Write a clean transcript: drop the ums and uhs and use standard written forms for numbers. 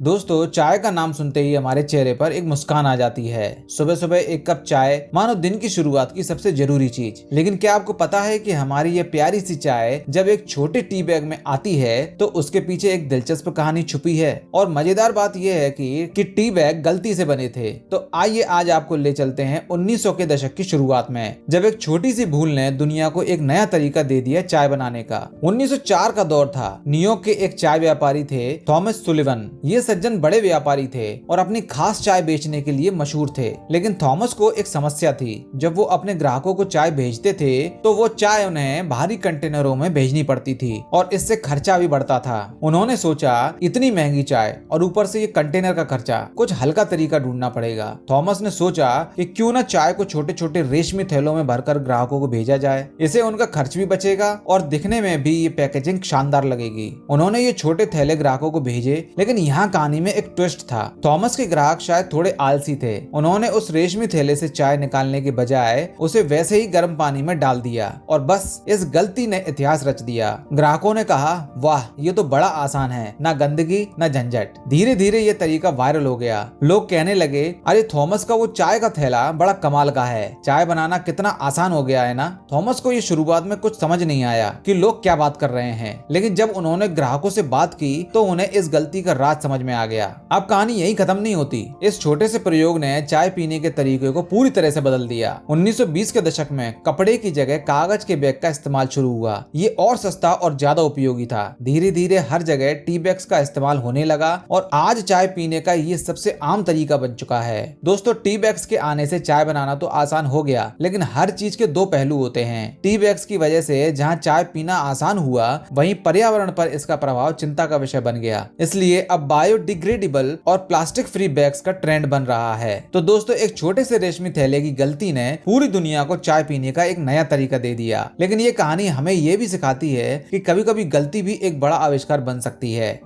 दोस्तों, चाय का नाम सुनते ही हमारे चेहरे पर एक मुस्कान आ जाती है। सुबह सुबह एक कप चाय मानो दिन की शुरुआत की सबसे जरूरी चीज। लेकिन क्या आपको पता है कि हमारी ये प्यारी सी चाय जब एक छोटे टी बैग में आती है तो उसके पीछे एक दिलचस्प कहानी छुपी है। और मजेदार बात यह है कि टी बैग गलती से बने थे। तो आइए आज आपको ले चलते हैं 1900 के दशक की शुरुआत में, जब एक छोटी सी भूल ने दुनिया को एक नया तरीका दे दिया चाय बनाने का। 1904 का दौर था। न्यूयॉर्क के एक चाय व्यापारी थे थॉमस सुलिवन। ये सज्जन बड़े व्यापारी थे और अपनी खास चाय बेचने के लिए मशहूर थे। लेकिन थॉमस को एक समस्या थी। जब वो अपने ग्राहकों को चाय भेजते थे तो वो चाय उन्हें भारी कंटेनरों में भेजनी पड़ती थी और इससे खर्चा भी बढ़ता था। उन्होंने सोचा, इतनी महंगी चाय और ऊपर से ये कंटेनर का खर्चा, कुछ हल्का तरीका ढूंढना पड़ेगा। थॉमस ने सोचा कि क्यों ना चाय को छोटे छोटे रेशमी थैलों में भरकर ग्राहकों को भेजा जाए। इससे उनका खर्च भी बचेगा और दिखने में भी ये पैकेजिंग शानदार लगेगी। उन्होंने ये छोटे थैले ग्राहकों को भेजे। लेकिन यहाँ कहानी में एक ट्विस्ट था। थॉमस के ग्राहक शायद थोड़े आलसी थे। उन्होंने उस रेशमी थैले से चाय निकालने के बजाय उसे वैसे ही गर्म पानी में डाल दिया और बस इस गलती ने इतिहास रच दिया। ग्राहकों ने कहा, वाह, ये तो बड़ा आसान है, ना गंदगी ना झंझट। धीरे धीरे ये तरीका वायरल हो गया। लोग कहने लगे, अरे थॉमस का वो चाय का थैला बड़ा कमाल का है। चाय बनाना कितना आसान हो गया है ना। थॉमस को ये शुरुआत में कुछ समझ नहीं आया कि लोग क्या बात कर रहे हैं। लेकिन जब उन्होंने ग्राहकों से बात की तो उन्हें इस गलती का राज समझ में आ गया। अब कहानी यही खत्म नहीं होती। इस छोटे से प्रयोग ने चाय पीने के तरीके को पूरी तरह से बदल दिया। 1920 के दशक में कपड़े की जगह कागज के बैग का इस्तेमाल शुरू हुआ। ये और सस्ता और ज्यादा उपयोगी था। धीरे धीरे हर जगह टी बैग्स का इस्तेमाल होने लगा और आज चाय पीने का ये सबसे आम तरीका बन चुका है। दोस्तों, टी बैग्स के आने से चाय बनाना तो आसान हो गया, लेकिन हर चीज के दो पहलू होते हैं। टी बैग्स की वजह से जहाँ चाय पीना आसान हुआ, वहीं पर्यावरण पर इसका प्रभाव चिंता का विषय बन गया। इसलिए अब बायोडिग्रेडेबल और प्लास्टिक फ्री बैग्स का ट्रेंड बन रहा है। तो दोस्तों, एक छोटे से रेशमी थैले की गलती ने पूरी दुनिया को चाय पीने का एक नया तरीका दे दिया। लेकिन ये कहानी हमें ये भी सिखाती है कि कभी कभी गलती भी एक बड़ा आविष्कार बन सकती है।